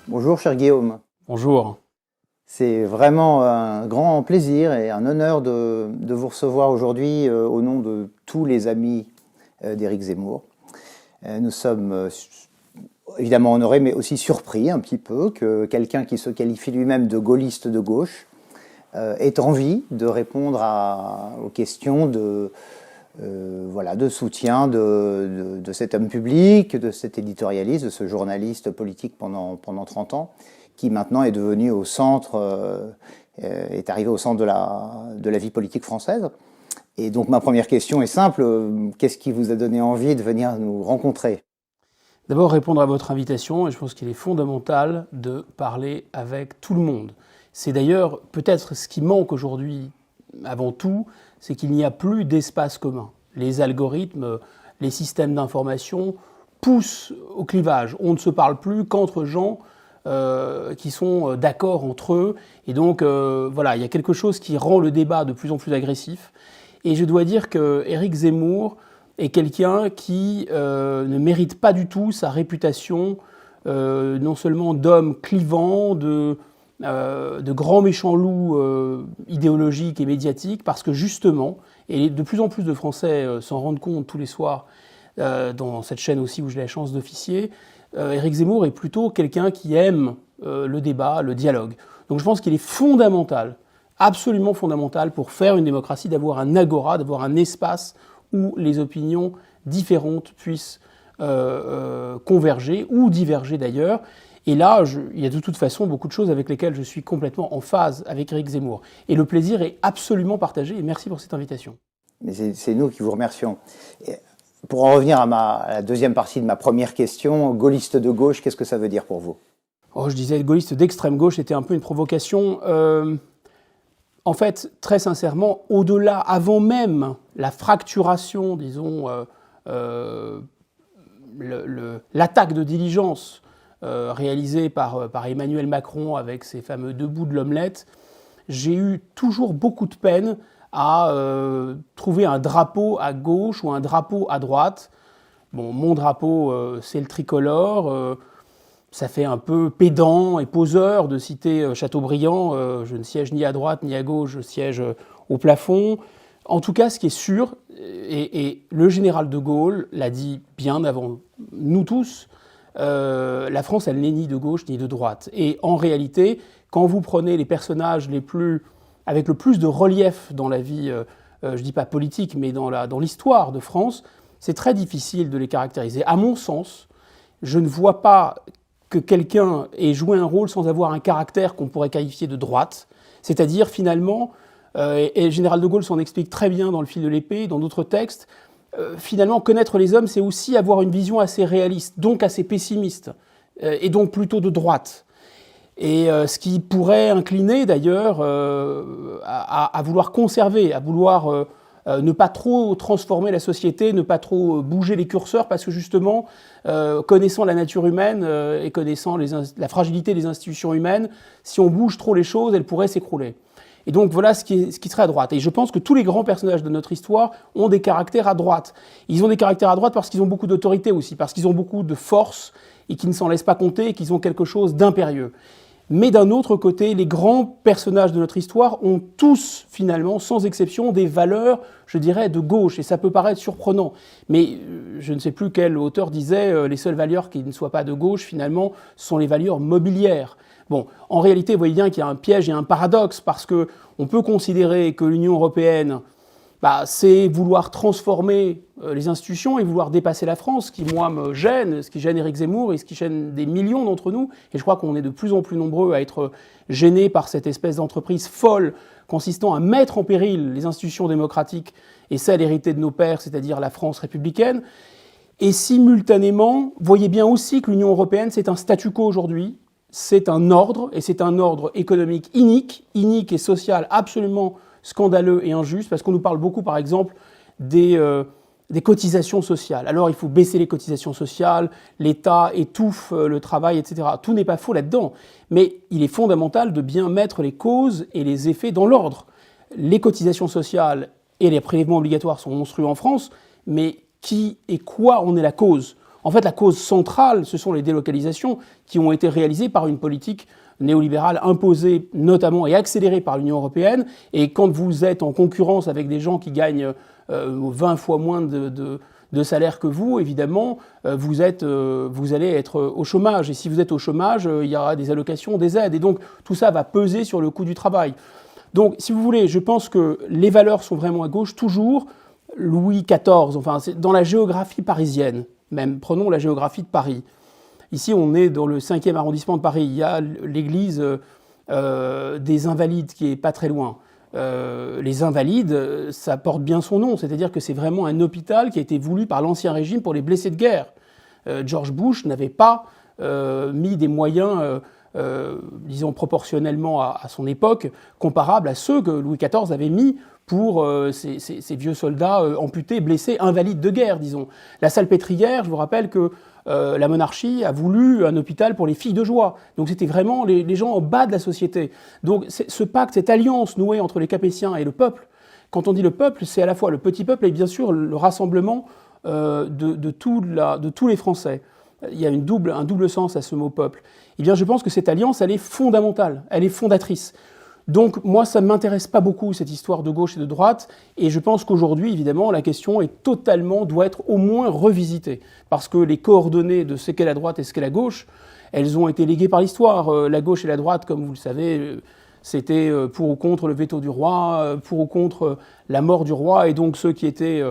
Bonjour cher Guillaume, Bonjour. c'est vraiment un grand plaisir et un honneur de vous recevoir aujourd'hui au nom de tous les amis d'Éric Zemmour. Nous sommes évidemment honorés mais aussi surpris un petit peu que quelqu'un qui se qualifie lui-même de gaulliste de gauche ait envie de répondre aux questions de soutien de cet homme public, de cet éditorialiste, de ce journaliste politique pendant 30 ans, qui maintenant est devenu au centre, est arrivé au centre de la vie politique française. Et donc ma première question est simple, qu'est-ce qui vous a donné envie de venir nous rencontrer ? D'abord, répondre à votre invitation, et je pense qu'il est fondamental de parler avec tout le monde. C'est d'ailleurs peut-être ce qui manque aujourd'hui, avant tout, c'est qu'il n'y a plus d'espace commun. Les algorithmes, les systèmes d'information poussent au clivage. On ne se parle plus qu'entre gens qui sont d'accord entre eux. Et donc, voilà, il y a quelque chose qui rend le débat de plus en plus agressif. Et je dois dire que Éric Zemmour est quelqu'un qui ne mérite pas du tout sa réputation, non seulement d'homme clivant, de grands méchants loups idéologiques et médiatiques, parce que justement, et de plus en plus de Français s'en rendent compte tous les soirs, dans cette chaîne aussi où j'ai la chance d'officier, Éric Zemmour est plutôt quelqu'un qui aime le débat, le dialogue. Donc je pense qu'il est fondamental, absolument fondamental, pour faire une démocratie, d'avoir un agora, d'avoir un espace où les opinions différentes puissent converger, ou diverger d'ailleurs. Et là, il y a de toute façon beaucoup de choses avec lesquelles je suis complètement en phase avec Éric Zemmour. Et le plaisir est absolument partagé, et merci pour cette invitation. Mais c'est nous qui vous remercions. Et pour en revenir à la deuxième partie de ma première question, gaulliste de gauche, qu'est-ce que ça veut dire pour vous ? Oh, je disais gaulliste d'extrême gauche, c'était un peu une provocation. En fait, très sincèrement, au-delà, avant même la fracturation, disons, l'attaque de diligence réalisée par Emmanuel Macron avec ses fameux deux bouts de l'omelette, j'ai eu toujours beaucoup de peine à trouver un drapeau à gauche ou un drapeau à droite. Bon, mon drapeau, c'est le tricolore. Ça fait un peu pédant et poseur de citer Chateaubriand. Je ne siège ni à droite ni à gauche, je siège au plafond. En tout cas, ce qui est sûr, et le général de Gaulle l'a dit bien avant nous tous, la France, elle n'est ni de gauche ni de droite. Et en réalité, quand vous prenez les personnages avec le plus de relief dans la vie, je ne dis pas politique, mais dans l'histoire de France, c'est très difficile de les caractériser. À mon sens, je ne vois pas que quelqu'un ait joué un rôle sans avoir un caractère qu'on pourrait qualifier de droite. C'est-à-dire, finalement, et le général de Gaulle s'en explique très bien dans Le fil de l'épée, dans d'autres textes, finalement, connaître les hommes, c'est aussi avoir une vision assez réaliste, donc assez pessimiste, et donc plutôt de droite. Et ce qui pourrait incliner, d'ailleurs, à vouloir conserver, à vouloir ne pas trop transformer la société, ne pas trop bouger les curseurs, parce que justement, connaissant la nature humaine et connaissant la fragilité des institutions humaines, si on bouge trop les choses, elles pourraient s'écrouler. Et donc voilà ce qui serait à droite. Et je pense que tous les grands personnages de notre histoire ont des caractères à droite. Ils ont des caractères à droite parce qu'ils ont beaucoup d'autorité aussi, parce qu'ils ont beaucoup de force et qu'ils ne s'en laissent pas compter et qu'ils ont quelque chose d'impérieux. Mais d'un autre côté, les grands personnages de notre histoire ont tous, finalement, sans exception, des valeurs, je dirais, de gauche. Et ça peut paraître surprenant. Mais je ne sais plus quel auteur disait les seules valeurs qui ne soient pas de gauche, finalement, sont les valeurs mobilières. Bon, en réalité, vous voyez bien qu'il y a un piège et un paradoxe, parce qu'on peut considérer que l'Union européenne, c'est vouloir transformer les institutions et vouloir dépasser la France, ce qui, moi, me gêne, ce qui gêne Éric Zemmour et ce qui gêne des millions d'entre nous. Et je crois qu'on est de plus en plus nombreux à être gênés par cette espèce d'entreprise folle consistant à mettre en péril les institutions démocratiques et celles héritées de nos pères, c'est-à-dire la France républicaine. Et simultanément, voyez bien aussi que l'Union européenne, c'est un statu quo aujourd'hui, c'est un ordre, et c'est un ordre économique inique et social absolument scandaleux et injuste, parce qu'on nous parle beaucoup, par exemple, des cotisations sociales. Alors, il faut baisser les cotisations sociales, l'État étouffe le travail, etc. Tout n'est pas faux là-dedans, mais il est fondamental de bien mettre les causes et les effets dans l'ordre. Les cotisations sociales et les prélèvements obligatoires sont monstrueux en France, mais qui et quoi en est la cause ? En fait, la cause centrale, ce sont les délocalisations qui ont été réalisées par une politique néolibérale imposée notamment et accélérée par l'Union européenne. Et quand vous êtes en concurrence avec des gens qui gagnent 20 fois moins de salaire que vous, évidemment, vous allez être au chômage. Et si vous êtes au chômage, il y aura des allocations, des aides. Et donc, tout ça va peser sur le coût du travail. Donc, si vous voulez, je pense que les valeurs sont vraiment à gauche, toujours. Louis XIV, enfin, c'est dans la géographie parisienne, même, prenons la géographie de Paris. Ici, on est dans le 5e arrondissement de Paris. Il y a l'église des Invalides qui est pas très loin. Les Invalides, ça porte bien son nom, c'est-à-dire que c'est vraiment un hôpital qui a été voulu par l'Ancien Régime pour les blessés de guerre. George Bush n'avait pas mis des moyens, disons proportionnellement à son époque, comparables à ceux que Louis XIV avait mis pour ces vieux soldats amputés, blessés, invalides de guerre, disons. La Salpêtrière, je vous rappelle que la monarchie a voulu un hôpital pour les filles de joie. Donc c'était vraiment les gens en bas de la société. Donc ce pacte, cette alliance nouée entre les Capétiens et le peuple, quand on dit le peuple, c'est à la fois le petit peuple et bien sûr le rassemblement de tous les Français. Il y a un double sens à ce mot peuple. Eh bien, je pense que cette alliance, elle est fondamentale, elle est fondatrice. Donc moi, ça ne m'intéresse pas beaucoup, cette histoire de gauche et de droite, et je pense qu'aujourd'hui, évidemment, la question doit être au moins revisitée, parce que les coordonnées de ce qu'est la droite et ce qu'est la gauche, elles ont été léguées par l'histoire. La gauche et la droite, comme vous le savez, c'était pour ou contre le veto du roi, pour ou contre la mort du roi, et donc ceux qui étaient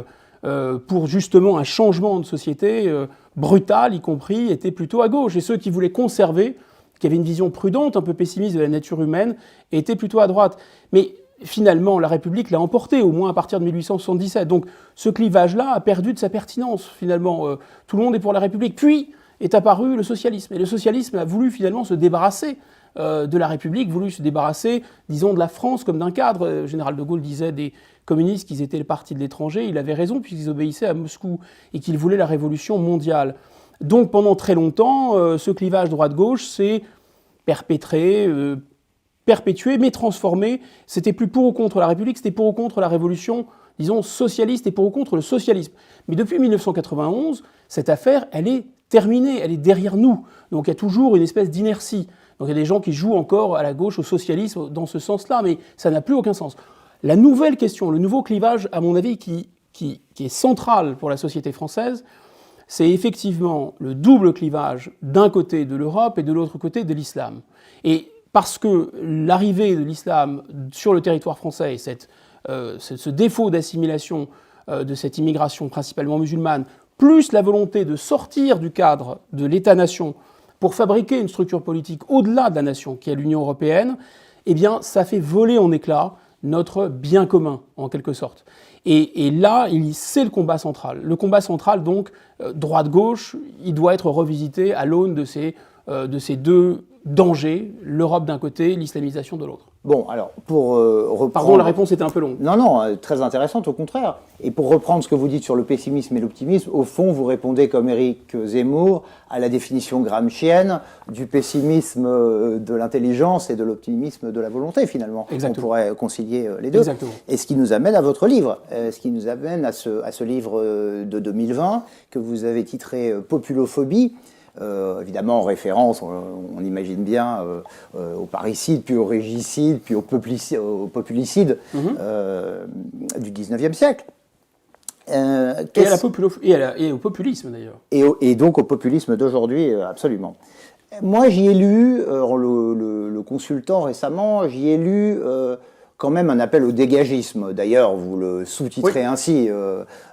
pour justement un changement de société brutal, y compris, étaient plutôt à gauche, et ceux qui voulaient conserver, qui avait une vision prudente, un peu pessimiste de la nature humaine, et était plutôt à droite. Mais finalement, la République l'a emporté, au moins à partir de 1877. Donc ce clivage-là a perdu de sa pertinence, finalement. Tout le monde est pour la République. Puis est apparu le socialisme. Et le socialisme a voulu finalement se débarrasser de la République, voulu se débarrasser, disons, de la France comme d'un cadre. Le général de Gaulle disait des communistes qu'ils étaient le parti de l'étranger. Il avait raison, puisqu'ils obéissaient à Moscou et qu'ils voulaient la révolution mondiale. Donc pendant très longtemps, ce clivage droite-gauche s'est perpétué, mais transformé. C'était plus pour ou contre la République, c'était pour ou contre la révolution, disons, socialiste et pour ou contre le socialisme. Mais depuis 1991, cette affaire, elle est terminée, elle est derrière nous. Donc il y a toujours une espèce d'inertie. Donc il y a des gens qui jouent encore à la gauche, au socialisme, dans ce sens-là, mais ça n'a plus aucun sens. La nouvelle question, le nouveau clivage, à mon avis, qui est central pour la société française, c'est effectivement le double clivage d'un côté de l'Europe et de l'autre côté de l'islam. Et parce que l'arrivée de l'islam sur le territoire français et ce défaut d'assimilation de cette immigration principalement musulmane, plus la volonté de sortir du cadre de l'État-nation pour fabriquer une structure politique au-delà de la nation, qui est l'Union européenne, eh bien, ça fait voler en éclats notre bien commun, en quelque sorte. Et là, c'est le combat central. Le combat central, donc, droite-gauche, il doit être revisité à l'aune de ces deux dangers, l'Europe d'un côté, l'islamisation de l'autre. Bon, alors, pour reprendre... Pardon, la réponse était un peu longue. Non, très intéressante, au contraire. Et pour reprendre ce que vous dites sur le pessimisme et l'optimisme, au fond, vous répondez comme Éric Zemmour à la définition gramscienne du pessimisme de l'intelligence et de l'optimisme de la volonté, finalement. Exactement. On pourrait concilier les deux. Exactement. Et ce qui nous amène à votre livre, ce qui nous amène à ce livre de 2020 que vous avez titré « Populophobie ». Évidemment, en référence, on imagine bien au parricide, puis au régicide, puis au populicide du 19e siècle. Et au populisme, d'ailleurs. Et donc au populisme d'aujourd'hui, absolument. Moi, j'y ai lu, en le consultant récemment, j'y ai lu quand même un appel au dégagisme. D'ailleurs, vous le sous-titrez ainsi.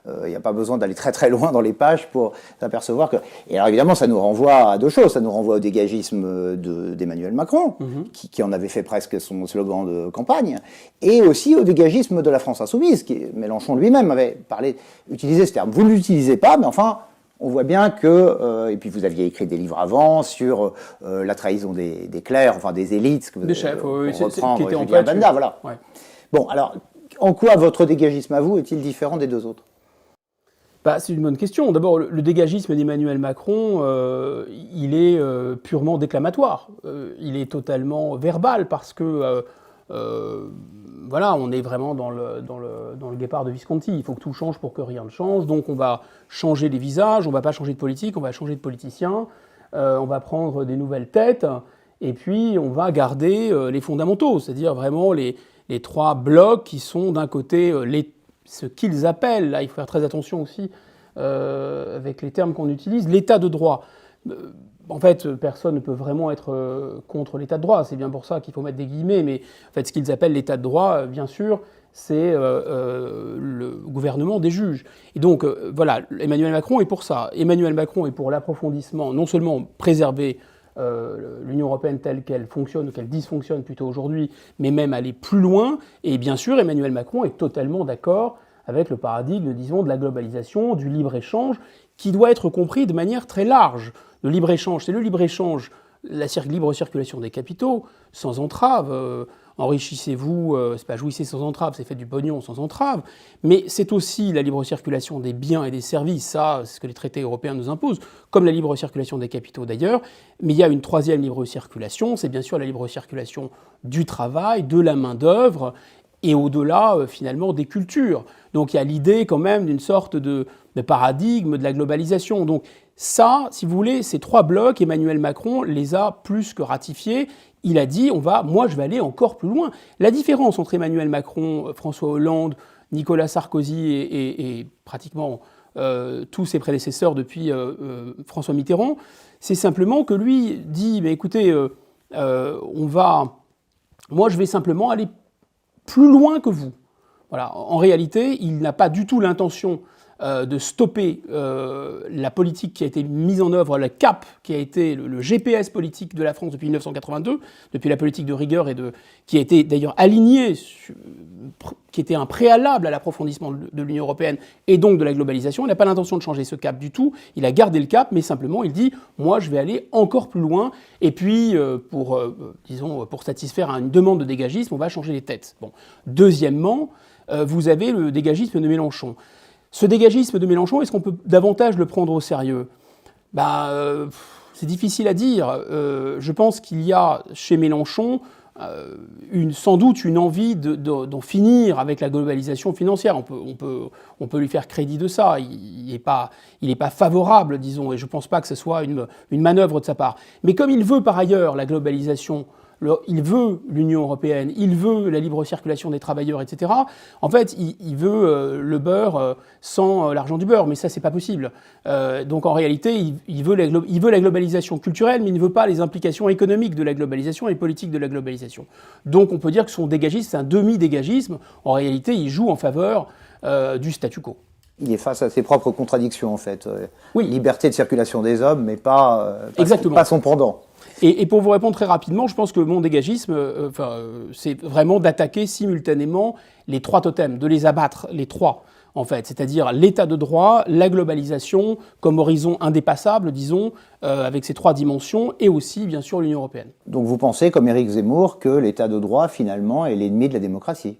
Il n'y a pas besoin d'aller très très loin dans les pages pour s'apercevoir que... Et alors évidemment, ça nous renvoie à deux choses. Ça nous renvoie au dégagisme d'Emmanuel Macron, qui en avait fait presque son slogan de campagne, et aussi au dégagisme de la France insoumise, qui Mélenchon lui-même avait utilisé ce terme. Vous ne l'utilisez pas, mais enfin... On voit bien que, et puis vous aviez écrit des livres avant sur la trahison des clercs, enfin des élites, des chefs, oui, qui étaient en fait, Banda, voilà. Ouais. Bon, alors, en quoi votre dégagisme à vous est-il différent des deux autres ? C'est une bonne question. D'abord, le dégagisme d'Emmanuel Macron, il est purement déclamatoire. Il est totalement verbal parce que voilà, on est vraiment dans le guépard de Visconti. Il faut que tout change pour que rien ne change. Donc on va changer les visages, on ne va pas changer de politique, on va changer de politiciens, on va prendre des nouvelles têtes, et puis on va garder les fondamentaux, c'est-à-dire vraiment les trois blocs qui sont d'un côté ce qu'ils appellent, là il faut faire très attention aussi avec les termes qu'on utilise, l'état de droit. En fait, personne ne peut vraiment être contre l'état de droit, c'est bien pour ça qu'il faut mettre des guillemets, mais en fait, ce qu'ils appellent l'état de droit, bien sûr, c'est le gouvernement des juges. Et donc, voilà, Emmanuel Macron est pour ça. Emmanuel Macron est pour l'approfondissement, non seulement préserver l'Union européenne telle qu'elle fonctionne, ou qu'elle dysfonctionne plutôt aujourd'hui, mais même aller plus loin. Et bien sûr, Emmanuel Macron est totalement d'accord avec le paradigme, disons, de la globalisation, du libre-échange, qui doit être compris de manière très large. Le libre-échange, c'est le libre-échange, la libre circulation des capitaux, sans entrave. Enrichissez-vous, c'est pas jouissez sans entrave, c'est faites du pognon sans entrave. Mais c'est aussi la libre circulation des biens et des services, ça, c'est ce que les traités européens nous imposent, comme la libre circulation des capitaux d'ailleurs. Mais il y a une troisième libre circulation, c'est bien sûr la libre circulation du travail, de la main-d'œuvre, et au-delà, finalement, des cultures. Donc il y a l'idée quand même d'une sorte de paradigme de la globalisation. Donc ça, si vous voulez, ces trois blocs, Emmanuel Macron les a plus que ratifiés. Il a dit, moi je vais aller encore plus loin. La différence entre Emmanuel Macron, François Hollande, Nicolas Sarkozy et pratiquement tous ses prédécesseurs depuis François Mitterrand, c'est simplement que lui dit, mais écoutez, moi je vais simplement aller plus loin que vous. Voilà. En réalité, il n'a pas du tout l'intention de stopper la politique qui a été mise en œuvre, le cap qui a été le GPS politique de la France depuis 1982, depuis la politique de rigueur qui a été d'ailleurs alignée, qui était un préalable à l'approfondissement de l'Union européenne et donc de la globalisation. Il n'a pas l'intention de changer ce cap du tout. Il a gardé le cap, mais simplement il dit « moi je vais aller encore plus loin et puis pour satisfaire à une demande de dégagisme, on va changer les têtes ». Bon. Deuxièmement, vous avez le dégagisme de Mélenchon. Ce dégagisme de Mélenchon, est-ce qu'on peut davantage le prendre au sérieux ? C'est difficile à dire. Je pense qu'il y a chez Mélenchon sans doute une envie d'en finir avec la globalisation financière. On peut lui faire crédit de ça. Il n'est pas favorable, disons, et je ne pense pas que ce soit une manœuvre de sa part. Mais comme il veut par ailleurs la globalisation, il veut l'Union européenne, il veut la libre circulation des travailleurs, etc. En fait, il veut le beurre sans l'argent du beurre, mais ça, c'est pas possible. Donc en réalité, il veut la globalisation culturelle, mais il ne veut pas les implications économiques de la globalisation et politiques de la globalisation. Donc on peut dire que son dégagisme, c'est un demi-dégagisme. En réalité, il joue en faveur du statu quo. Il est face à ses propres contradictions, en fait. Oui. Liberté de circulation des hommes, mais pas son pendant. Et pour vous répondre très rapidement, je pense que mon dégagisme, c'est vraiment d'attaquer simultanément les trois totems, de les abattre, les trois, en fait. C'est-à-dire l'état de droit, la globalisation comme horizon indépassable, disons, avec ces trois dimensions, et aussi, bien sûr, l'Union européenne. Donc vous pensez, comme Éric Zemmour, que l'état de droit, finalement, est l'ennemi de la démocratie ?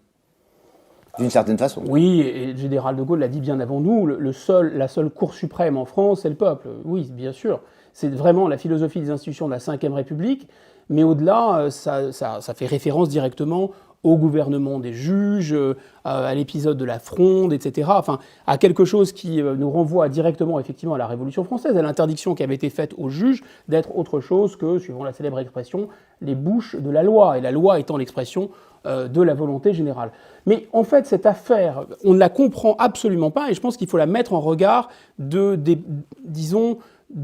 D'une certaine façon. Oui, et le général de Gaulle l'a dit bien avant nous, la seule Cour suprême en France, c'est le peuple. Oui, bien sûr. C'est vraiment la philosophie des institutions de la Ve République, mais au-delà, ça fait référence directement au gouvernement des juges, à l'épisode de la Fronde, etc. Enfin, à quelque chose qui nous renvoie directement, effectivement, à la Révolution française, à l'interdiction qui avait été faite aux juges d'être autre chose que, suivant la célèbre expression, les bouches de la loi, et la loi étant l'expression de la volonté générale. Mais en fait, cette affaire, on ne la comprend absolument pas, et je pense qu'il faut la mettre en regard de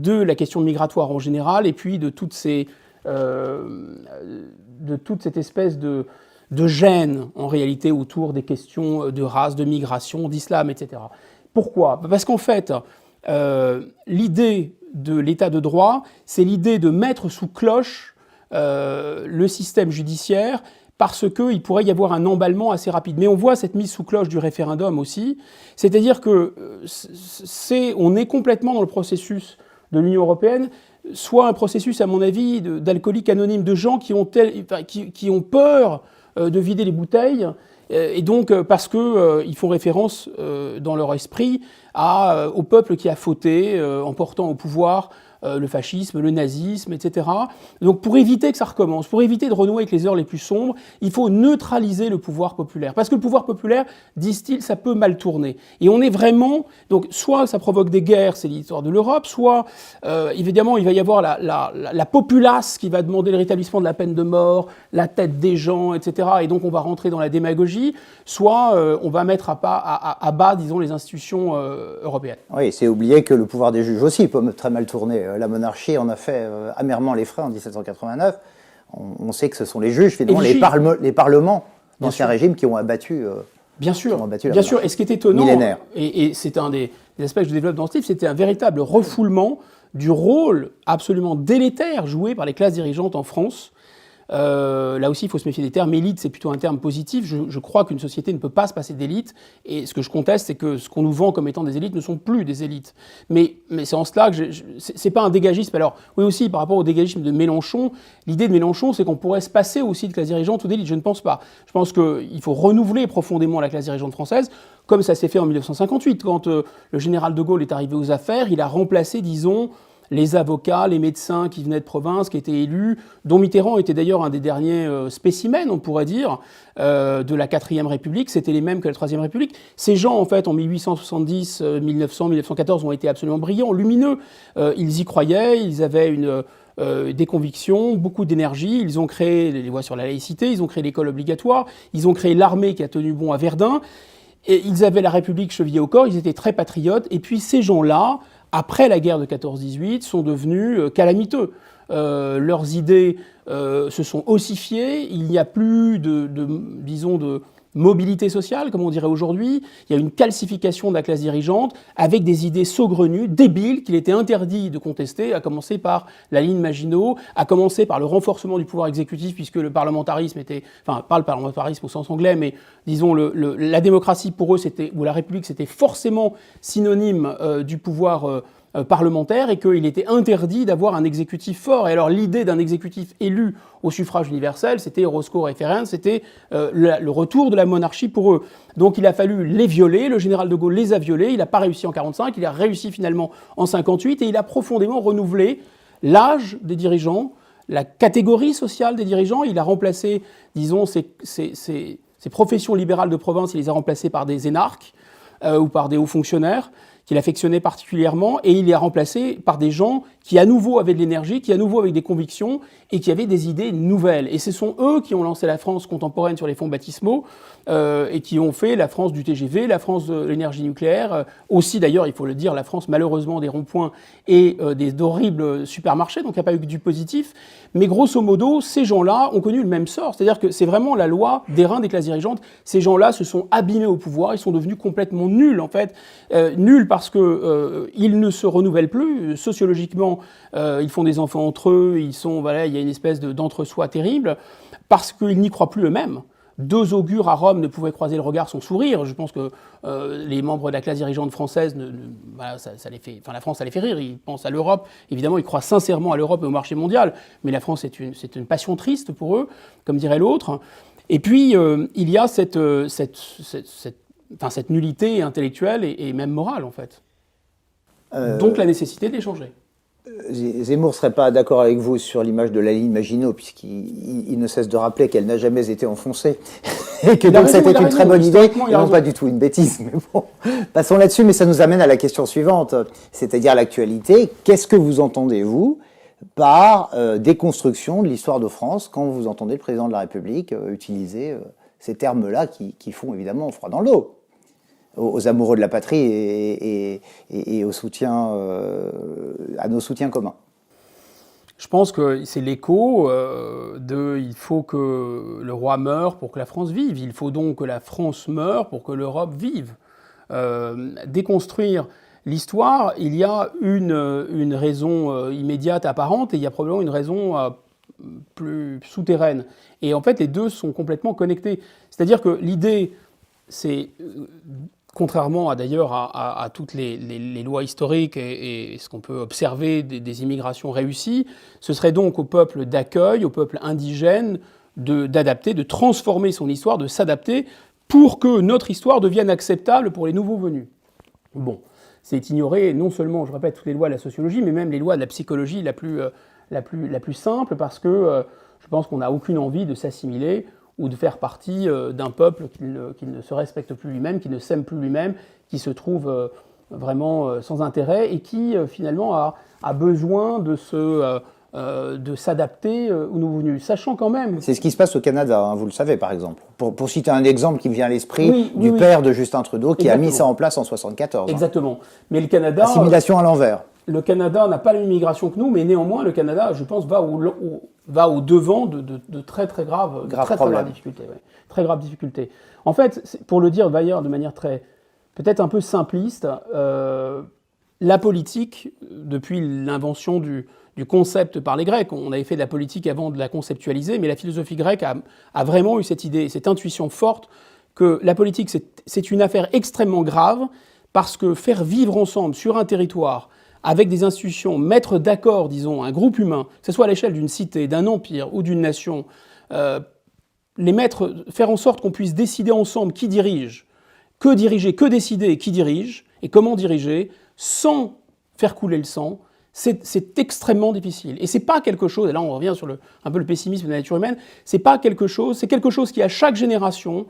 la question migratoire en général, et puis de toute cette espèce de gêne, en réalité, autour des questions de race, de migration, d'islam, etc. Pourquoi ? Parce qu'en fait, l'idée de l'état de droit, c'est l'idée de mettre sous cloche le système judiciaire, parce qu'il pourrait y avoir un emballement assez rapide. Mais on voit cette mise sous cloche du référendum aussi, c'est-à-dire que on est complètement dans le processus de l'Union européenne, soit un processus, à mon avis, d'alcooliques anonymes, de gens qui ont peur de vider les bouteilles, et donc parce qu'ils font référence dans leur esprit au peuple qui a fauté en portant au pouvoir le fascisme, le nazisme, etc. Donc pour éviter que ça recommence, pour éviter de renouer avec les heures les plus sombres, il faut neutraliser le pouvoir populaire. Parce que le pouvoir populaire, disent-ils, ça peut mal tourner. Et on est vraiment... Donc soit ça provoque des guerres, c'est l'histoire de l'Europe, soit évidemment il va y avoir la populace qui va demander le rétablissement de la peine de mort, la tête des gens, etc. Et donc on va rentrer dans la démagogie, soit on va mettre à bas, disons, les institutions européennes. Oui, c'est oublier que le pouvoir des juges aussi peut très mal tourner. La monarchie en a fait amèrement les frais en 1789. On sait que ce sont les juges, finalement, les parlements d'ancien régime qui ont abattu. Bien sûr. Et ce qui est étonnant, millénaire. Et c'est un des aspects que je développe dans ce livre, c'était un véritable refoulement du rôle absolument délétère joué par les classes dirigeantes en France. Là aussi, il faut se méfier des termes. Élite, c'est plutôt un terme positif. Je crois qu'une société ne peut pas se passer d'élite. Et ce que je conteste, c'est que ce qu'on nous vend comme étant des élites ne sont plus des élites. Mais c'est en cela que c'est pas un dégagisme. Alors, oui aussi, par rapport au dégagisme de Mélenchon, l'idée de Mélenchon, c'est qu'on pourrait se passer aussi de classe dirigeante ou d'élite. Je ne pense pas. Je pense qu'il faut renouveler profondément la classe dirigeante française, comme ça s'est fait en 1958. Quand le général de Gaulle est arrivé aux affaires, il a remplacé, disons, les avocats, les médecins qui venaient de province, qui étaient élus, dont Mitterrand était d'ailleurs un des derniers spécimens, on pourrait dire, de la 4e République. C'était les mêmes que la 3e République. Ces gens, en fait, en 1870, 1900, 1914, ont été absolument brillants, lumineux. Ils y croyaient, ils avaient des convictions, beaucoup d'énergie. Ils ont créé les lois sur la laïcité, ils ont créé l'école obligatoire, ils ont créé l'armée qui a tenu bon à Verdun. Et ils avaient la République chevillée au corps, ils étaient très patriotes. Et puis ces gens-là, après la guerre de 14-18, sont devenus calamiteux. Leurs idées se sont ossifiées, il n'y a plus disons, de mobilité sociale, comme on dirait aujourd'hui. Il y a une calcification de la classe dirigeante avec des idées saugrenues, débiles, qu'il était interdit de contester, à commencer par la ligne Maginot, à commencer par le renforcement du pouvoir exécutif, puisque le parlementarisme était, enfin, pas le parlementarisme au sens anglais, mais disons la démocratie pour eux, ou la République, c'était forcément synonyme du pouvoir parlementaire et qu'il était interdit d'avoir un exécutif fort. Et alors l'idée d'un exécutif élu au suffrage universel, c'était Roscoe référendum, c'était le retour de la monarchie pour eux. Donc il a fallu les violer, le général de Gaulle les a violés, il n'a pas réussi en 1945, il a réussi finalement en 1958 et il a profondément renouvelé l'âge des dirigeants, la catégorie sociale des dirigeants. Il a remplacé, disons, ces professions libérales de province, il les a remplacées par des énarques ou par des hauts fonctionnaires qu'il affectionnait particulièrement, et il les a remplacés par des gens qui à nouveau avaient de l'énergie, qui à nouveau avaient des convictions, et qui avaient des idées nouvelles. Et ce sont eux qui ont lancé la France contemporaine sur les fonds baptismaux, et qui ont fait la France du TGV, la France de l'énergie nucléaire, aussi d'ailleurs, il faut le dire, la France malheureusement des ronds-points et d'horribles supermarchés, donc il n'y a pas eu que du positif. Mais grosso modo, ces gens-là ont connu le même sort, c'est-à-dire que c'est vraiment la loi d'airain des classes dirigeantes. Ces gens-là se sont abîmés au pouvoir, ils sont devenus complètement nuls en fait, nuls parce que ils ne se renouvellent plus sociologiquement, ils font des enfants entre eux, il y a une espèce d'entre-soi terrible parce qu'ils n'y croient plus eux-mêmes. 2 augures à Rome ne pouvaient croiser le regard sans sourire. Je pense que les membres de la classe dirigeante française, ça les fait, enfin la France, ça les fait rire. Ils pensent à l'Europe. Évidemment, ils croient sincèrement à l'Europe et au marché mondial. Mais la France, c'est une passion triste pour eux, comme dirait l'autre. Et puis, il y a cette nullité intellectuelle et même morale, en fait. Donc la nécessité de les changer. Zemmour ne serait pas d'accord avec vous sur l'image de la ligne Maginot, puisqu'il ne cesse de rappeler qu'elle n'a jamais été enfoncée. Et que donc c'était une très bonne idée, et non pas du tout une bêtise. Mais bon, passons là-dessus, mais ça nous amène à la question suivante, c'est-à-dire l'actualité. Qu'est-ce que vous entendez, vous, par déconstruction de l'histoire de France, quand vous entendez le président de la République utiliser ces termes-là qui font évidemment froid dans le dos aux amoureux de la patrie et au soutien, à nos soutiens communs? Je pense que c'est l'écho il faut que le roi meure pour que la France vive. Il faut donc que la France meure pour que l'Europe vive. Déconstruire l'histoire, il y a une raison immédiate, apparente, et il y a probablement une raison plus souterraine. Et en fait, les deux sont complètement connectés. C'est-à-dire que l'idée, c'est... contrairement d'ailleurs à toutes les lois historiques et ce qu'on peut observer des immigrations réussies, ce serait donc au peuple d'accueil, au peuple indigène, d'adapter, de transformer son histoire, de s'adapter pour que notre histoire devienne acceptable pour les nouveaux venus. Bon, c'est ignorer non seulement, je répète, toutes les lois de la sociologie, mais même les lois de la psychologie la plus simple, parce que je pense qu'on n'a aucune envie de s'assimiler ou de faire partie d'un peuple qui ne se respecte plus lui-même, qui ne s'aime plus lui-même, qui se trouve vraiment sans intérêt et qui finalement a besoin de s'adapter aux nouveaux venus, sachant quand même... C'est ce qui se passe au Canada, hein, vous le savez par exemple. Pour citer un exemple qui me vient à l'esprit, du père de Justin Trudeau qui a mis ça en place en 1974. Exactement. Hein. Mais le Canada... Assimilation à l'envers. Le Canada n'a pas la même immigration que nous, mais néanmoins, le Canada, je pense, va au devant de très très graves difficultés. Ouais. Très graves difficultés. En fait, pour le dire d'ailleurs de manière peut-être un peu simpliste, la politique, depuis l'invention du concept par les Grecs, on avait fait de la politique avant de la conceptualiser, mais la philosophie grecque a vraiment eu cette idée, cette intuition forte que la politique, c'est une affaire extrêmement grave, parce que faire vivre ensemble sur un territoire, avec des institutions, mettre d'accord, disons, un groupe humain, que ce soit à l'échelle d'une cité, d'un empire ou d'une nation, faire en sorte qu'on puisse décider ensemble qui dirige, que diriger, que décider et qui dirige, et comment diriger, sans faire couler le sang, c'est extrêmement difficile. Et c'est pas quelque chose, et là on revient sur un peu le pessimisme de la nature humaine, c'est quelque chose qui à chaque génération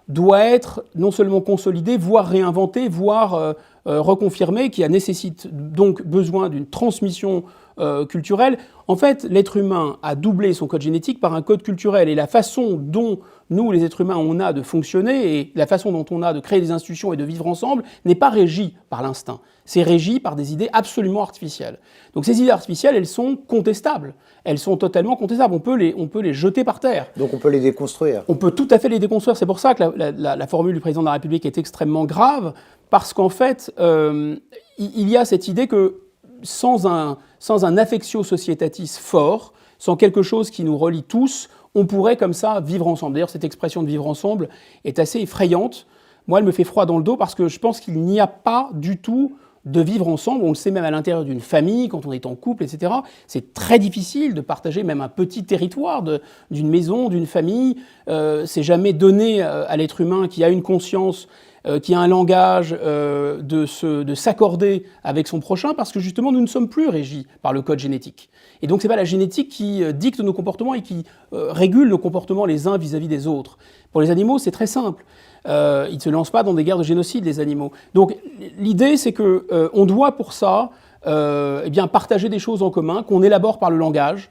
doit être non seulement consolidé, voire réinventé, voire reconfirmé, qui nécessite donc besoin d'une transmission culturelle. En fait, l'être humain a doublé son code génétique par un code culturel, et la façon dont nous, les êtres humains, on a de fonctionner, et la façon dont on a de créer des institutions et de vivre ensemble, n'est pas régie par l'instinct. C'est régi par des idées absolument artificielles. Donc ces idées artificielles, elles sont contestables. Elles sont totalement contestables. On peut les jeter par terre. Donc on peut les déconstruire. On peut tout à fait les déconstruire. C'est pour ça que la formule du président de la République est extrêmement grave, parce qu'en fait, il y a cette idée que sans un affectio societatis fort, sans quelque chose qui nous relie tous, on pourrait comme ça vivre ensemble. D'ailleurs, cette expression de vivre ensemble est assez effrayante. Moi, elle me fait froid dans le dos, parce que je pense qu'il n'y a pas du tout de vivre ensemble. On le sait même à l'intérieur d'une famille, quand on est en couple, etc. C'est très difficile de partager même un petit territoire d'une maison, d'une famille. C'est jamais donné à l'être humain qui a une conscience, qui a un langage, de s'accorder avec son prochain, parce que justement nous ne sommes plus régis par le code génétique. Et donc c'est pas la génétique qui dicte nos comportements et qui régule nos comportements les uns vis-à-vis des autres. Pour les animaux, c'est très simple. Ils ne se lancent pas dans des guerres de génocide, les animaux. Donc l'idée, c'est que on doit pour ça partager des choses en commun, qu'on élabore par le langage,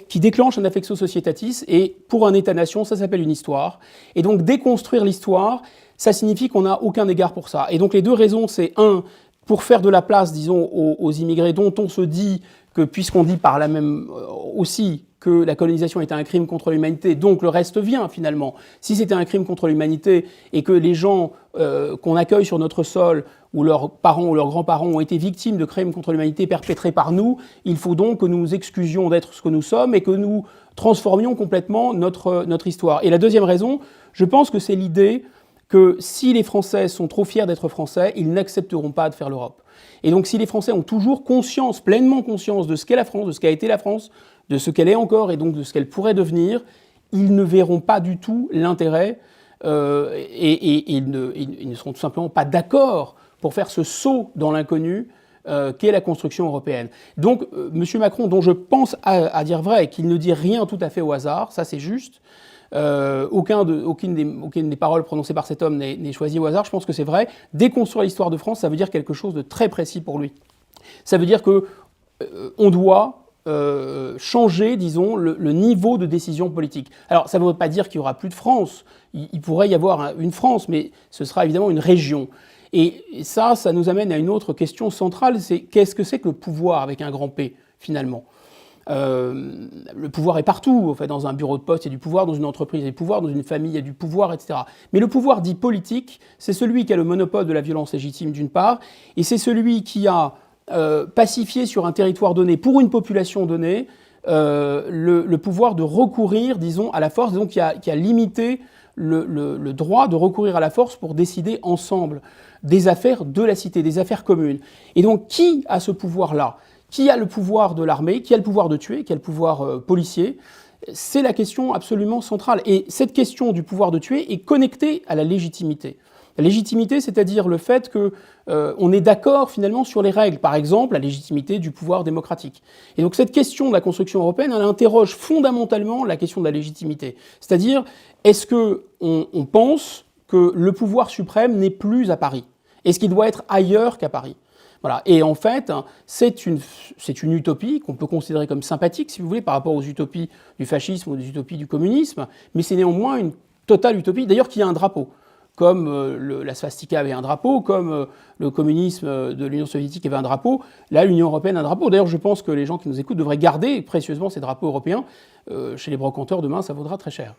qui déclenche un affectio societatis, et pour un État-nation, ça s'appelle une histoire. Et donc déconstruire l'histoire, ça signifie qu'on n'a aucun égard pour ça. Et donc les deux raisons, c'est pour faire de la place, disons, aux immigrés, dont on se dit que, puisqu'on dit par là même aussi que la colonisation était un crime contre l'humanité, donc le reste vient finalement. Si c'était un crime contre l'humanité et que les gens qu'on accueille sur notre sol, ou leurs parents ou leurs grands-parents ont été victimes de crimes contre l'humanité perpétrés par nous, il faut donc que nous nous excusions d'être ce que nous sommes et que nous transformions complètement notre histoire. Et la deuxième raison, je pense que c'est l'idée que si les Français sont trop fiers d'être Français, ils n'accepteront pas de faire l'Europe. Et donc si les Français ont toujours conscience, pleinement conscience de ce qu'est la France, de ce qu'a été la France, de ce qu'elle est encore et donc de ce qu'elle pourrait devenir, ils ne verront pas du tout l'intérêt et ils ne seront tout simplement pas d'accord pour faire ce saut dans l'inconnu qu'est la construction européenne. Donc M. Macron, dont je pense à dire vrai qu'il ne dit rien tout à fait au hasard, ça c'est juste, aucune des paroles prononcées par cet homme n'est choisie au hasard, je pense que c'est vrai. Déconstruire l'histoire de France, ça veut dire quelque chose de très précis pour lui. Ça veut dire qu'on doit changer, disons, le niveau de décision politique. Alors, ça ne veut pas dire qu'il n'y aura plus de France. Il pourrait y avoir une France, mais ce sera évidemment une région. Et ça nous amène à une autre question centrale, c'est qu'est-ce que c'est que le pouvoir avec un grand P, finalement ? Le pouvoir est partout. En fait, dans un bureau de poste, il y a du pouvoir, dans une entreprise, il y a du pouvoir, dans une famille, il y a du pouvoir, etc. Mais le pouvoir dit politique, c'est celui qui a le monopole de la violence légitime, d'une part, et c'est celui qui a pacifié sur un territoire donné, pour une population donnée, le pouvoir de recourir, disons, à la force, donc qui a limité le droit de recourir à la force pour décider ensemble des affaires de la cité, des affaires communes. Et donc, qui a ce pouvoir-là ? Qui a le pouvoir de l'armée ? Qui a le pouvoir de tuer ? Qui a le pouvoir policier ? C'est la question absolument centrale. Et cette question du pouvoir de tuer est connectée à la légitimité. La légitimité, c'est-à-dire le fait qu'on est d'accord finalement sur les règles, par exemple la légitimité du pouvoir démocratique. Et donc cette question de la construction européenne, elle interroge fondamentalement la question de la légitimité. C'est-à-dire, est-ce qu'on pense que le pouvoir suprême n'est plus à Paris? Est-ce qu'il doit être ailleurs qu'à Paris? Voilà. Et en fait, c'est une utopie qu'on peut considérer comme sympathique, si vous voulez, par rapport aux utopies du fascisme ou des utopies du communisme, mais c'est néanmoins une totale utopie, d'ailleurs qui a un drapeau. Comme la swastika avait un drapeau, comme le communisme de l'Union soviétique avait un drapeau, là l'Union européenne a un drapeau. D'ailleurs, je pense que les gens qui nous écoutent devraient garder précieusement ces drapeaux européens. Chez les brocanteurs, demain, ça vaudra très cher.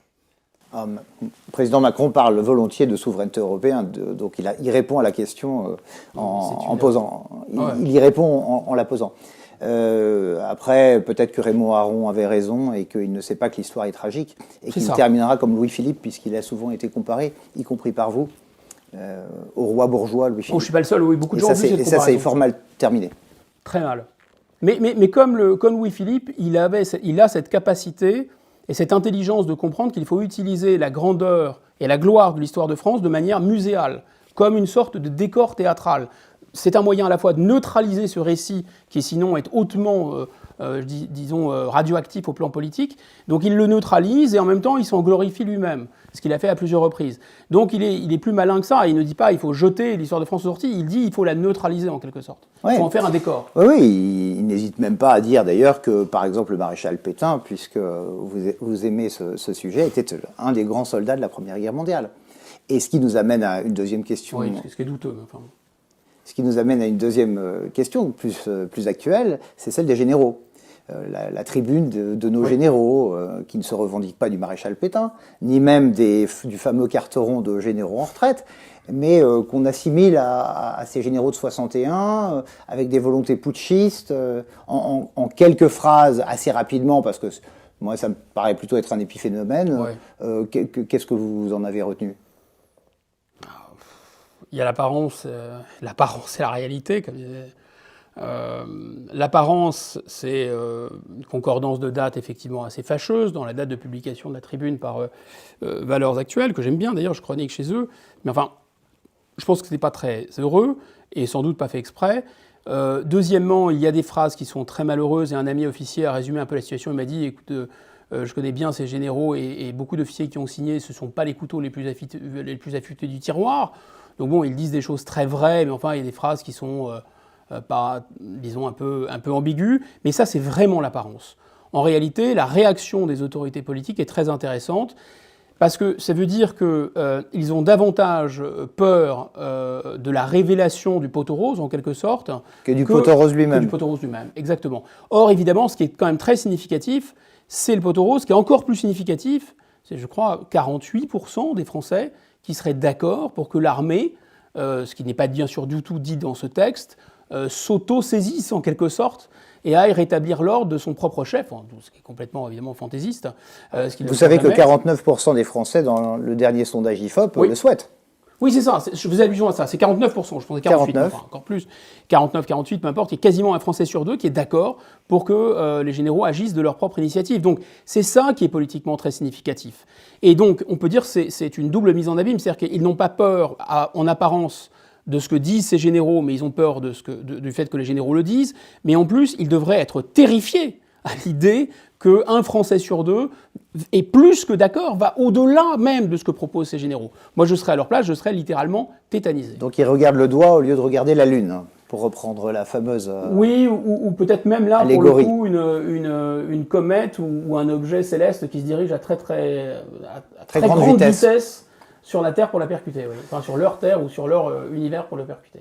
Le président Macron parle volontiers de souveraineté européenne, donc il répond à la question en posant. Il y répond en la posant. Après, peut-être que Raymond Aron avait raison et qu'il ne sait pas que l'histoire est tragique et qu'il terminera comme Louis-Philippe, puisqu'il a souvent été comparé, y compris par vous, au roi bourgeois Louis-Philippe. Oh, je suis pas le seul, oui, beaucoup de gens ont vu cette comparaison. Et ça, c'est fort mal terminé. Très mal. Mais comme Louis-Philippe, il a cette capacité et cette intelligence de comprendre qu'il faut utiliser la grandeur et la gloire de l'histoire de France de manière muséale, comme une sorte de décor théâtral. C'est un moyen à la fois de neutraliser ce récit qui sinon est hautement, disons, radioactif au plan politique. Donc il le neutralise et en même temps il s'en glorifie lui-même, ce qu'il a fait à plusieurs reprises. Donc il est plus malin que ça. Il ne dit pas il faut jeter l'histoire de France aux orties, il dit il faut la neutraliser en quelque sorte. Il faut en faire un décor. Oui, il n'hésite même pas à dire d'ailleurs que par exemple le maréchal Pétain, puisque vous aimez ce sujet, était un des grands soldats de la Première Guerre mondiale. Et ce qui nous amène à une deuxième question. Oui, ce qui est douteux. Enfin. Ce qui nous amène à une deuxième question plus actuelle, c'est celle des généraux. La tribune de nos généraux, qui ne se revendiquent pas du maréchal Pétain, ni même du fameux carteron de généraux en retraite, mais qu'on assimile à ces généraux de 61, avec des volontés putschistes, en quelques phrases assez rapidement, parce que moi ça me paraît plutôt être un épiphénomène. Ouais. Qu'est-ce que vous en avez retenu ? Il y a l'apparence et la réalité. L'apparence, c'est une concordance de date effectivement assez fâcheuse dans la date de publication de la Tribune par Valeurs Actuelles, que j'aime bien d'ailleurs, je chronique chez eux. Mais enfin, je pense que ce n'est pas très heureux et sans doute pas fait exprès. Deuxièmement, il y a des phrases qui sont très malheureuses et un ami officier a résumé un peu la situation. Il m'a dit, écoute, je connais bien ces généraux et beaucoup d'officiers qui ont signé, ce ne sont pas les couteaux les plus affûtés du tiroir. Donc bon, ils disent des choses très vraies, mais enfin, il y a des phrases qui sont pas, disons, un peu ambiguës. Mais ça, c'est vraiment l'apparence. En réalité, la réaction des autorités politiques est très intéressante, parce que ça veut dire qu'ils ont davantage peur de la révélation du poteau rose, en quelque sorte, que du poteau rose lui-même. Que du poteau rose lui-même, exactement. Or, évidemment, ce qui est quand même très significatif, c'est le poteau rose. Ce qui est encore plus significatif, c'est, je crois, 48% des Français qui seraient d'accord pour que l'armée, ce qui n'est pas bien sûr du tout dit dans ce texte, s'auto-saisisse en quelque sorte et aille rétablir l'ordre de son propre chef, ce qui est complètement évidemment fantaisiste. Vous savez que 49% des Français dans le dernier sondage IFOP le souhaitent. Oui, c'est ça, je faisais allusion à ça, c'est 49%, je pensais 48%, 49. Enfin, encore plus, 49, 48, peu importe, il y a quasiment un Français sur deux qui est d'accord pour que les généraux agissent de leur propre initiative. Donc c'est ça qui est politiquement très significatif. Et donc on peut dire que c'est une double mise en abîme, c'est-à-dire qu'ils n'ont pas peur en apparence de ce que disent ces généraux, mais ils ont peur du fait que les généraux le disent, mais en plus ils devraient être terrifiés à l'idée qu'un Français sur deux est plus que d'accord, va au-delà même de ce que proposent ces généraux. Moi, je serais à leur place, je serais littéralement tétanisé. Donc ils regardent le doigt au lieu de regarder la lune, pour reprendre la fameuse oui, ou peut-être même là, allégorie. Pour le coup, une comète ou un objet céleste qui se dirige à très grande vitesse sur la Terre pour la percuter. Oui. Enfin, sur leur Terre ou sur leur univers pour le percuter.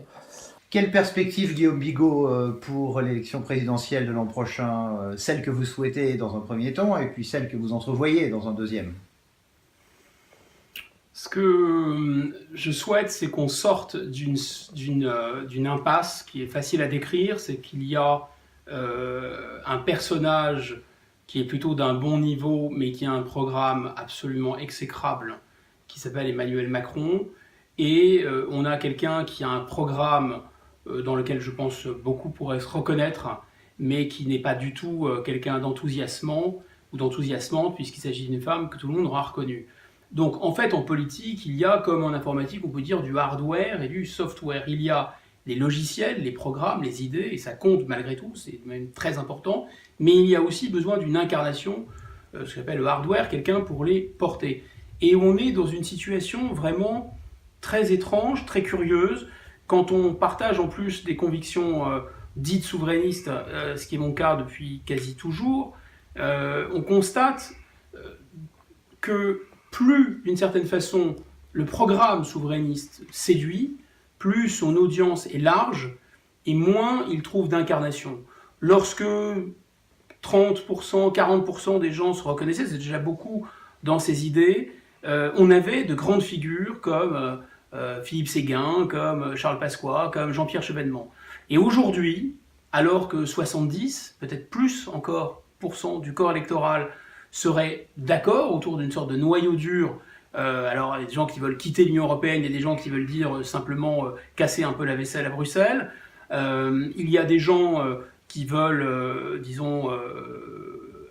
Quelle perspective, Guillaume Bigot, pour l'élection présidentielle de l'an prochain, celle que vous souhaitez dans un premier temps et puis celle que vous entrevoyez dans un deuxième? Ce que je souhaite, c'est qu'on sorte d'une impasse qui est facile à décrire, c'est qu'il y a un personnage qui est plutôt d'un bon niveau, mais qui a un programme absolument exécrable, qui s'appelle Emmanuel Macron, et on a quelqu'un qui a un programme dans lequel je pense beaucoup pourraient se reconnaître, mais qui n'est pas du tout quelqu'un d'enthousiasmant ou d'enthousiasmante, puisqu'il s'agit d'une femme que tout le monde aura reconnue. Donc en fait, en politique, il y a, comme en informatique, on peut dire du hardware et du software. Il y a les logiciels, les programmes, les idées, et ça compte malgré tout, c'est même très important, mais il y a aussi besoin d'une incarnation, ce qu'on appelle le hardware, quelqu'un pour les porter. Et on est dans une situation vraiment très étrange, très curieuse, quand on partage en plus des convictions dites souverainistes, ce qui est mon cas depuis quasi toujours, on constate que plus, d'une certaine façon, le programme souverainiste séduit, plus son audience est large, et moins il trouve d'incarnation. Lorsque 30%, 40% des gens se reconnaissaient, c'est déjà beaucoup dans ces idées, on avait de grandes figures comme Philippe Séguin, comme Charles Pasqua, comme Jean-Pierre Chevènement. Et aujourd'hui, alors que 70, peut-être plus encore, du corps électoral seraient d'accord autour d'une sorte de noyau dur. Alors, il y a des gens qui veulent quitter l'Union européenne, il y a des gens qui veulent dire simplement casser un peu la vaisselle à Bruxelles. Il y a des gens qui veulent, disons,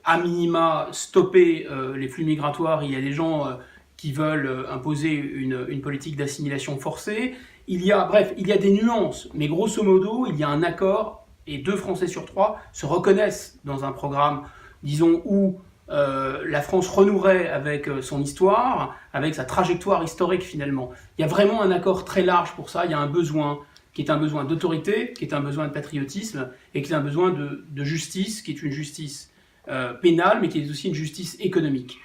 à minima stopper les flux migratoires. Il y a des gens qui veulent imposer une politique d'assimilation forcée. Bref, il y a des nuances, mais grosso modo, il y a un accord et 2 Français sur 3 se reconnaissent dans un programme, disons, où la France renouerait avec son histoire, avec sa trajectoire historique finalement. Il y a vraiment un accord très large pour ça, il y a un besoin qui est un besoin d'autorité, qui est un besoin de patriotisme, et qui est un besoin de justice, qui est une justice pénale, mais qui est aussi une justice économique.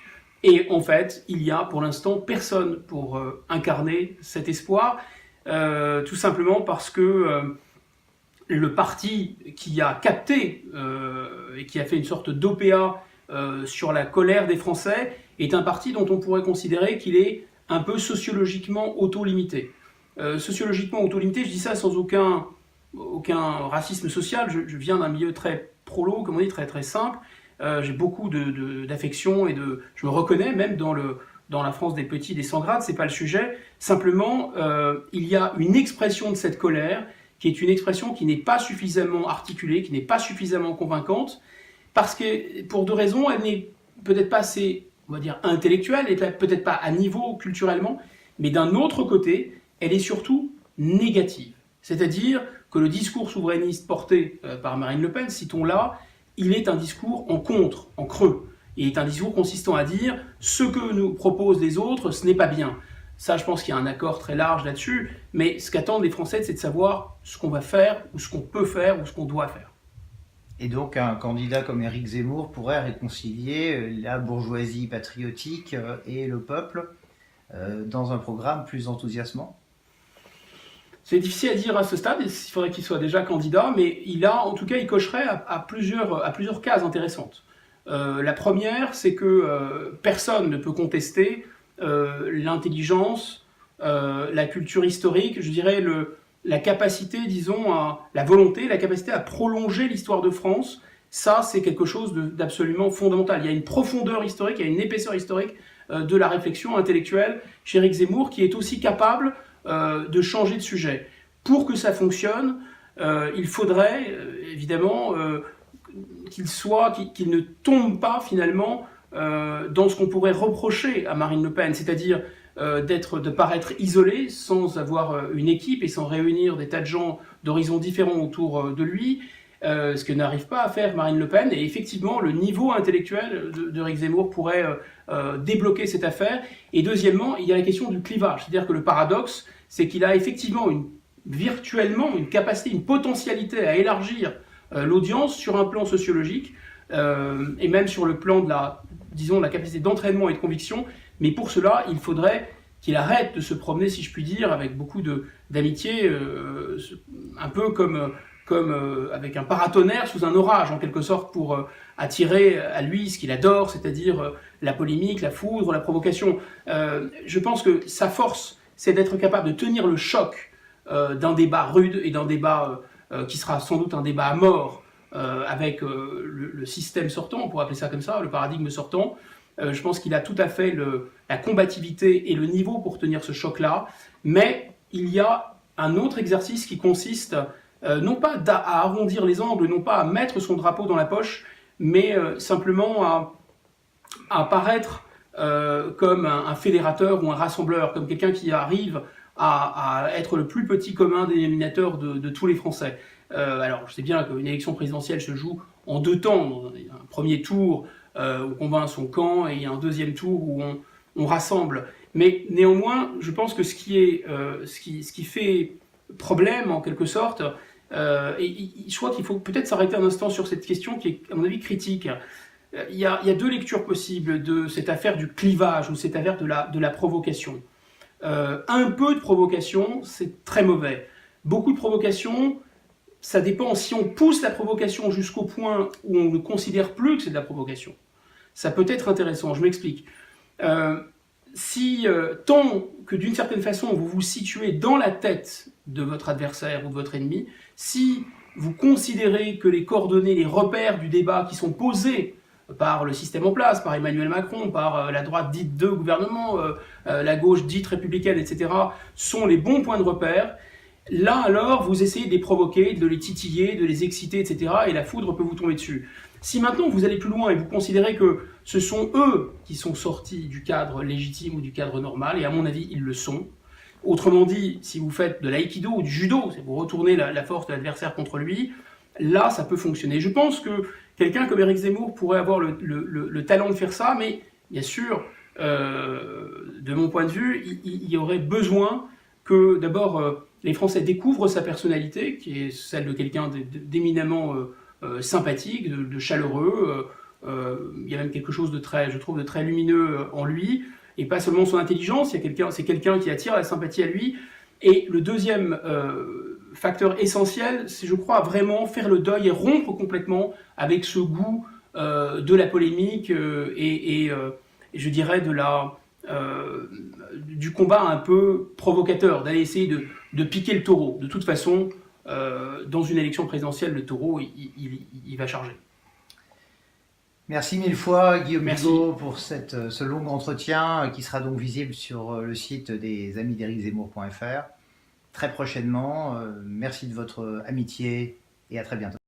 Et en fait, il y a pour l'instant personne pour incarner cet espoir, tout simplement parce que le parti qui a capté et qui a fait une sorte d'OPA sur la colère des Français est un parti dont on pourrait considérer qu'il est un peu sociologiquement auto-limité. Sociologiquement auto-limité, je dis ça sans aucun racisme social, je viens d'un milieu très prolo, comme on dit, très, très simple, j'ai beaucoup d'affection et je me reconnais même dans la France des petits, des sans grades, c'est pas le sujet, simplement il y a une expression de cette colère qui est une expression qui n'est pas suffisamment articulée, qui n'est pas suffisamment convaincante, parce que pour 2 raisons, elle n'est peut-être pas assez, on va dire, intellectuelle, et peut-être pas à niveau culturellement, mais d'un autre côté, elle est surtout négative. C'est-à-dire que le discours souverainiste porté par Marine Le Pen, citons-la, il est un discours en contre, en creux. Il est un discours consistant à dire « ce que nous proposent les autres, ce n'est pas bien ». Ça, je pense qu'il y a un accord très large là-dessus, mais ce qu'attendent les Français, c'est de savoir ce qu'on va faire, ou ce qu'on peut faire, ou ce qu'on doit faire. Et donc un candidat comme Éric Zemmour pourrait réconcilier la bourgeoisie patriotique et le peuple dans un programme plus enthousiasmant ? C'est difficile à dire à ce stade, il faudrait qu'il soit déjà candidat, mais en tout cas, il cocherait à plusieurs cases intéressantes. La première, c'est que personne ne peut contester l'intelligence, la culture historique, je dirais la capacité, disons, la volonté, la capacité à prolonger l'histoire de France. Ça, c'est quelque chose d'absolument fondamental. Il y a une profondeur historique, il y a une épaisseur historique de la réflexion intellectuelle chez Éric Zemmour qui est aussi capable de changer de sujet. Pour que ça fonctionne, il faudrait évidemment qu'il ne tombe pas finalement dans ce qu'on pourrait reprocher à Marine Le Pen, c'est-à-dire de paraître isolé, sans avoir une équipe et sans réunir des tas de gens d'horizons différents autour de lui, ce que n'arrive pas à faire Marine Le Pen. Et effectivement, le niveau intellectuel d'Éric Zemmour pourrait débloquer cette affaire. Et deuxièmement, il y a la question du clivage, c'est-à-dire que le paradoxe, c'est qu'il a effectivement virtuellement une capacité, une potentialité à élargir l'audience sur un plan sociologique et même sur le plan de la capacité d'entraînement et de conviction. Mais pour cela, il faudrait qu'il arrête de se promener, si je puis dire, avec beaucoup d'amitié, un peu comme avec un paratonnerre sous un orage, en quelque sorte, pour attirer à lui ce qu'il adore, c'est-à-dire la polémique, la foudre, la provocation. Je pense que sa force, c'est d'être capable de tenir le choc d'un débat rude et d'un débat qui sera sans doute un débat à mort avec le système sortant, on pourrait appeler ça comme ça, le paradigme sortant. Je pense qu'il a tout à fait la combativité et le niveau pour tenir ce choc-là, mais il y a un autre exercice qui consiste non pas à arrondir les angles, non pas à mettre son drapeau dans la poche, mais simplement à paraître comme un fédérateur ou un rassembleur, comme quelqu'un qui arrive à être le plus petit commun dénominateur de tous les Français. Alors, je sais bien qu'une élection présidentielle se joue en 2 temps. Il y a un premier tour où on convainc son camp et il y a un deuxième tour où on rassemble. Mais néanmoins, je pense que ce qui fait problème, en quelque sorte, et je crois qu'il faut peut-être s'arrêter un instant sur cette question qui est, à mon avis, critique. Il y a 2 lectures possibles de cette affaire du clivage ou cette affaire de la provocation. Un peu de provocation, c'est très mauvais. Beaucoup de provocation, ça dépend si on pousse la provocation jusqu'au point où on ne considère plus que c'est de la provocation. Ça peut être intéressant, je m'explique. Tant que d'une certaine façon vous vous situez dans la tête de votre adversaire ou de votre ennemi, si vous considérez que les coordonnées, les repères du débat qui sont posés par le système en place, par Emmanuel Macron, par la droite dite de gouvernement, la gauche dite républicaine, etc., sont les bons points de repère, là alors vous essayez de les provoquer, de les titiller, de les exciter, etc., et la foudre peut vous tomber dessus. Si maintenant vous allez plus loin et vous considérez que ce sont eux qui sont sortis du cadre légitime ou du cadre normal, et à mon avis ils le sont, autrement dit, si vous faites de l'aïkido ou du judo, c'est vous retournez la force de l'adversaire contre lui, là ça peut fonctionner. Je pense que quelqu'un comme Éric Zemmour pourrait avoir le talent de faire ça, mais bien sûr, de mon point de vue, il y aurait besoin que d'abord les Français découvrent sa personnalité, qui est celle de quelqu'un d'éminemment sympathique, de chaleureux. Il y a même quelque chose de très, je trouve, de très lumineux en lui, et pas seulement son intelligence, c'est quelqu'un qui attire la sympathie à lui. Et le deuxième facteur essentiel, c'est, je crois, vraiment faire le deuil et rompre complètement avec ce goût de la polémique et je dirais du combat un peu provocateur, d'aller essayer de piquer le taureau. De toute façon, dans une élection présidentielle, le taureau, il va charger. Merci 1000 fois Guillaume Merci. Bigot pour ce long entretien qui sera donc visible sur le site des amis d'EricZemmour.fr très prochainement. Merci de votre amitié et à très bientôt.